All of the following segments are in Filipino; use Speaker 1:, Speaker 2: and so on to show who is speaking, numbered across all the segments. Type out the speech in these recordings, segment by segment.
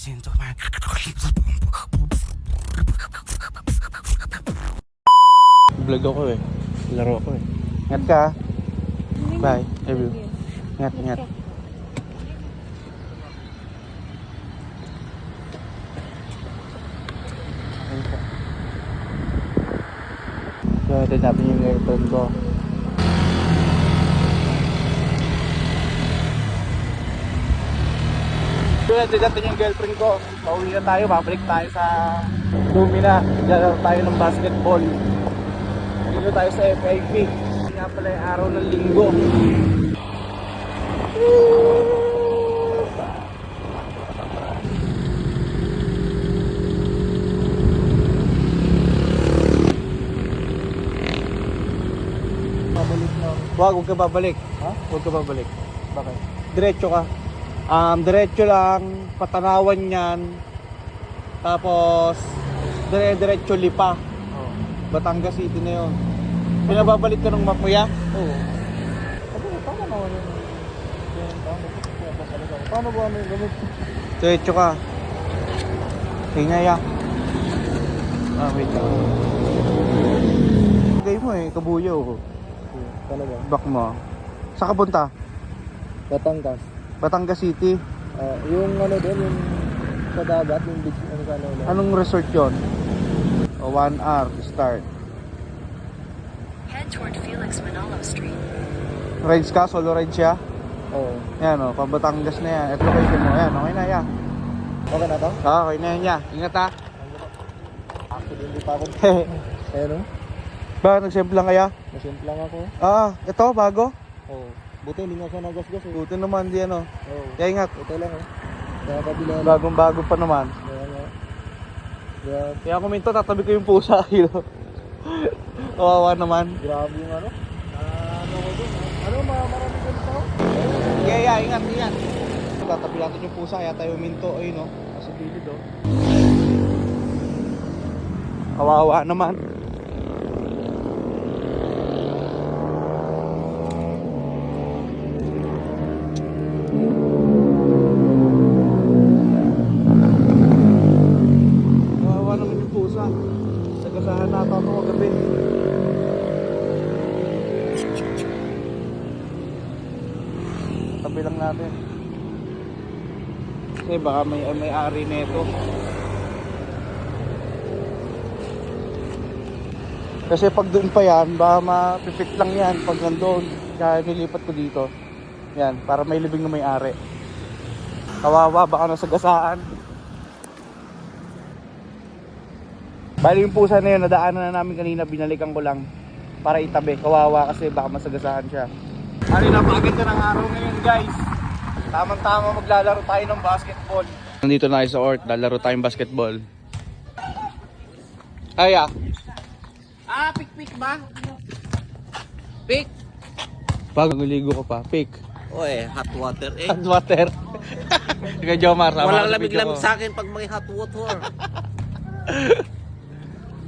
Speaker 1: Vlog ako eh. Laro ako eh. Ingat ka. Bye. Love you. Ingat, ingat. So, ito natin yung aircon ko. So, ito natin yung girlfriend ko. Pauwi na tayo, babalik tayo sa Lumina. Lalaro tayo ng basketball. Dito tayo sa FIP. Hindi nga pala yung araw ng linggo.
Speaker 2: Babalik lang.
Speaker 1: Huwag ka babalik.
Speaker 2: Ha?
Speaker 1: Huwag ka babalik.
Speaker 2: Bakit?
Speaker 1: Diretso ka. Diretso lang, patanawan yan. Tapos, diretso lipa.
Speaker 2: Oo.
Speaker 1: Batangas City na yun. Pinababalik ka ng Makuya?
Speaker 2: Oo. Tama naman yun. Paano ba ano yung gamit?
Speaker 1: Diretso ka. Hingaya. Wait lang. Lagay mo eh, kabuyo.
Speaker 2: Talaga?
Speaker 1: Back mo. Saan ka punta?
Speaker 2: Batangas.
Speaker 1: Batangas City.
Speaker 2: Yung ano doon, yung sa dagat, yung beach, ano sa ano.
Speaker 1: Anong resort yun? 1 hour start.
Speaker 3: Head toward Felix Manalo Street.
Speaker 1: Rides ka? Solo ride siya?
Speaker 2: Oo.
Speaker 1: Yan o, Batangas na yan. Ito location mo. Yan, okay na yan.
Speaker 2: Okay na to?
Speaker 1: Okay na yan. Ingat ha.
Speaker 2: Actually, hindi pa ako. Ayun o.
Speaker 1: Ba, nagsimple lang kaya?
Speaker 2: Nasimple lang ako.
Speaker 1: Ito, bago?
Speaker 2: Oo. Buti hindi nga siya nagasgas eh.
Speaker 1: Buti naman di ano.
Speaker 2: Oo.
Speaker 1: Kaya ingat.
Speaker 2: Ito lang eh. Kaya kabila.
Speaker 1: Bagong bago pa naman.
Speaker 2: Kaya nga. Kaya,
Speaker 1: Kaya ako minto, tatabi ko yung pusa. Kawawa naman.
Speaker 2: grabe yung ano. Ano ko doon. Ano, marami doon pa ako.
Speaker 1: Yeah, ingat, ingat. Tatabi natin yung pusa, kaya tayo minto. Ayun o, nasa gilid o. Kawawa naman. Kawawa naman yung pusa. Nagasahan na ito ako kagabi. Tabi lang natin. Kasi baka may ari nito. Kasi pag doon pa yan, baka mapipit lang yan pag nandoon. Kaya nilipat ko dito. Yan, para may libing na may ari. Kawawa, baka nasagasaan. Bali yung pusa na yun, nadaanan na namin kanina, binalikan ko lang para itabi. Kawawa kasi baka masagasaan siya. Ano, napakaganda ng araw ngayon guys. Tamang-tama maglalaro tayo ng basketball. Nandito na tayo sa Ort, lalaro tayong basketball. Aya.
Speaker 4: Pik-pik ba? Pik?
Speaker 1: Pag naguligo ko pa, pick.
Speaker 4: Oy, hot water eh.
Speaker 1: Hot water. Ikaw Jomar, sama
Speaker 4: Walang
Speaker 1: ka sa video
Speaker 4: lamig-lamig
Speaker 1: ko.
Speaker 4: sa akin pag may hot water.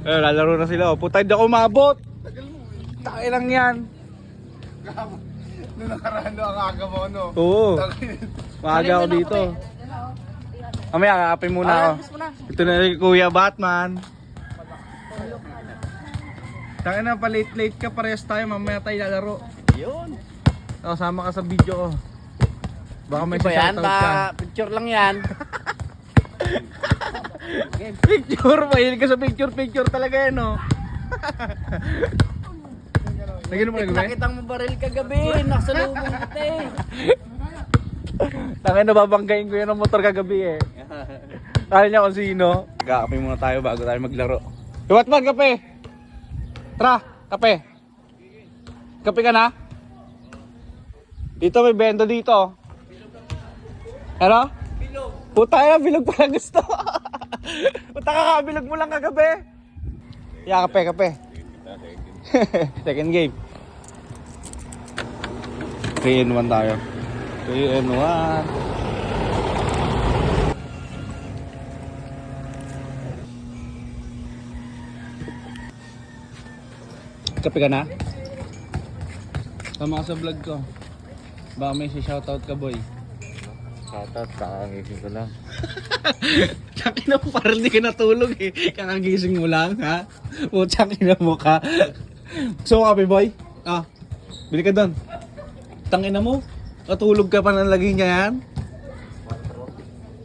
Speaker 1: Lalaro na sila. Puta, hindi ako umabot. Tayo lang yan.
Speaker 2: Noong nakaraan ang aga mo, no?
Speaker 1: Oo. Maaga ako dito. Mamaya, kakapin muna ako. Ito na si Kuya Batman. Taka na pa late ka, parehas tayo. Mamaya tayo lalaro.
Speaker 4: Yun.
Speaker 1: Sama ka sa video ko. Baka may
Speaker 4: Iba yan,
Speaker 1: shoutout ka.
Speaker 4: picture lang yan.
Speaker 1: Picture, mahilig ka sa picture talaga yan, no? Nagano mo nagabi?
Speaker 4: Nakitang mo baril kagabi, nakasalubong kita eh.
Speaker 1: Tangin, nababanggain ko yan ng motor kagabi eh. Kala niya kung sino. Kakape muna tayo bago tayo maglaro. Iwat man, kape! Tara, kape! Kape ka na? Dito may bento dito. Ano? Bilog. Puta na, bilog pala gusto. Puta ka, bilog mo lang kagabi. Yeah, kape. Second game. 3 in 1 tayo. 3 in 1. Kape ka na? Tama ka sa vlog ko. Baka may shoutout ka, boy.
Speaker 2: Shoutout, kakangigin ko lang.
Speaker 1: Tsakin na mo, parang di ka natulog eh. Kakagising mo lang, ha? O, tsakin na mo ka. Gusto mo kape, boy? Ah, bili ka doon. Tangin na mo. Katulog ka pa ng lagi niya yan.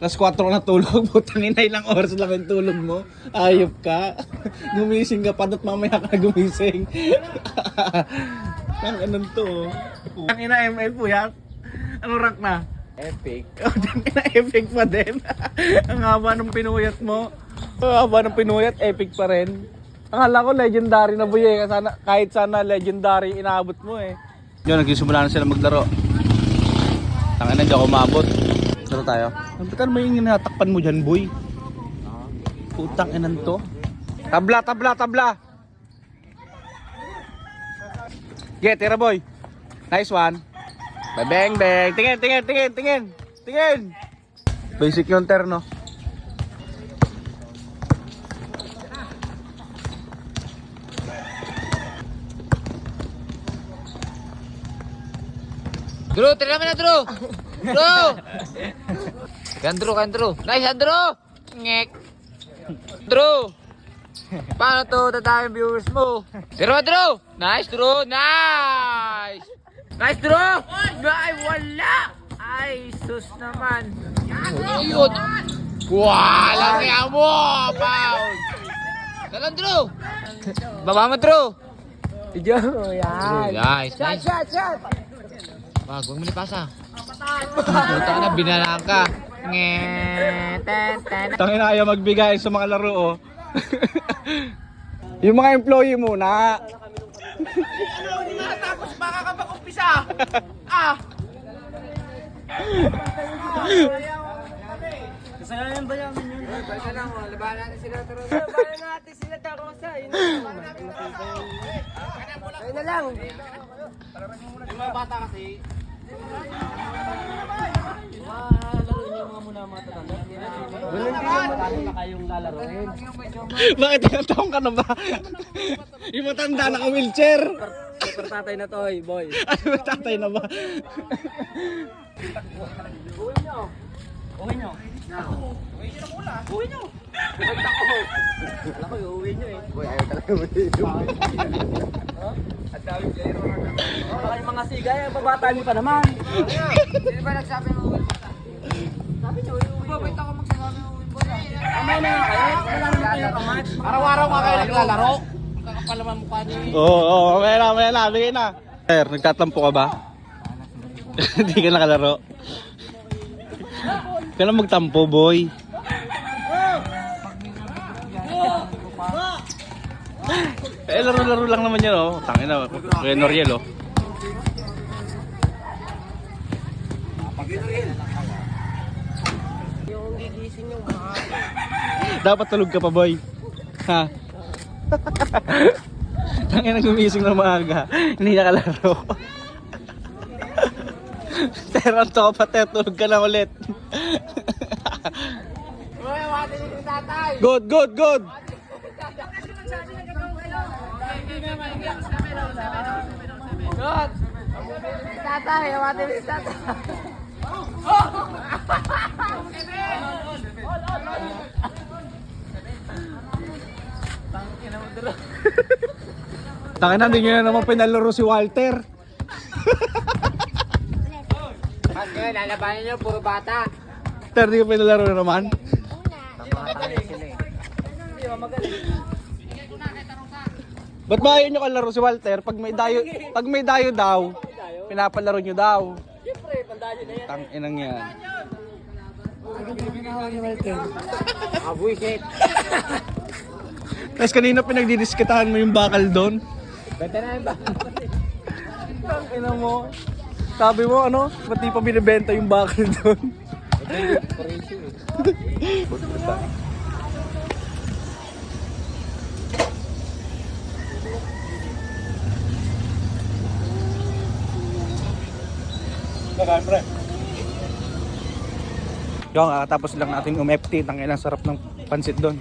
Speaker 1: Alas 4 na tulog. Putangin na ilang oras lang yung tulog mo. Ayop ka. Gumising ka pa at mamaya ka gumising. Ang anong to? Tangin na ML po yan. Ano rank na?
Speaker 4: Epic.
Speaker 1: Oh, tangin na epic pa din. Ang haba ng pinuyat mo. Ang haba ng pinuyat, epic pa rin. Akala ko legendary na boy eh. Kahit sana legendary inaabot mo eh. Yun, nagsisimula na sila maglaro. Tangin na, di ako maabot. Laro tayo. Ba't may inatakpan mo dyan, boy? Putang inan to. Tabla, tabla, tabla! Yeah, tira boy. Nice one. Bang, bang. Tingin, tingin, tingin, tingin. Tingin. Basic yung terno.
Speaker 4: Drew, tira naman na Drew! Drew! Kan Drew. Nice, Drew! Ngek! Drew! Paano to tatawin viewers mo? Tira mo, Drew! Nice, Drew! Nice! Nice, Drew! Ay, wala! Ay, sus naman! Yun! Walang kaya mo! Pound! Dalang, Drew! Baba mo, Drew!
Speaker 2: Video, yan.
Speaker 4: Nice, nice. Wag mo nipasa. Puta na, binalaan ka.
Speaker 1: Tangin na ayaw magbigay sa mga laro oh. Yung mga employee muna.
Speaker 4: Tapos makakapag-umpisa. Ah!
Speaker 2: Kasalanan ba namin yun?
Speaker 4: Basta lang, labanan natin sila Tarosa.
Speaker 2: Labanan natin sila Tarosa. Ayun na lang.
Speaker 4: Yung mga bata kasi,
Speaker 2: Laro niyo mga mga tatanda. Wala hindi naman na kayong lalaroin.
Speaker 1: Bakit tinatawang ka na ba? Yung matanda naka-wheelchair.
Speaker 2: Super tatay na to, boy.
Speaker 1: Ano ba tatay na ba?
Speaker 2: Uwi nyo. Uwi nyo. Uwi nyo na mula. Uwi nyo. Alam ko, uwi nyo eh. Boy, ayaw talaga mo dito. At dami player. Baka yung mga sigay, babata mo pa naman.
Speaker 4: sino ba nagsabi mo uwi pa?
Speaker 2: Sabi nyo, uwi nyo.
Speaker 4: Bakit ako magsasabi mo uwi pa?
Speaker 2: Amay na nga kayo. Wala naman kayo nakamatch.
Speaker 4: Araw-araw nga kayo naglalaro. Kakapalaman mukha niyo.
Speaker 1: Oo, may na, bigay na. Sir, nagtatampo ka ba? Hindi ka nakalaro. Kailan magtampo, boy? Eh, laro-laro lang naman yun, oh. Tangin na, Kuya Noriel, oh.
Speaker 2: Yung gigising yung mga...
Speaker 1: Dapat tulog ka pa, boy. Ha? Tangin na gumising ng maaga. Hindi niya kalaro. Teranto ka pa, tulog ka na ulit. Good, good, good.
Speaker 2: God! Tatay, awate mo si tatay.
Speaker 1: Tangin na, hindi nyo na naman pinalaro si Walter.
Speaker 4: Bakit kayo, lalabanan niyo, puro bata.
Speaker 1: Walter, di ko pinalaro na naman. Ba't ba ayaw nyo kalaro si Walter? Pag may dayo daw, pinapalaro nyo daw.
Speaker 2: Siyempre, pandali na yan.
Speaker 1: Tanginang yan.
Speaker 4: Abuisit.
Speaker 1: Tapos kanina pinagdidiskitahan mo yung bakal doon.
Speaker 4: Benta na yun ba?
Speaker 1: Tangina mo. Sabi mo ano, ba't di pa binibenta yung bakal doon? Yung tapos lang natin umepti, tangina sarap ng pansit doon.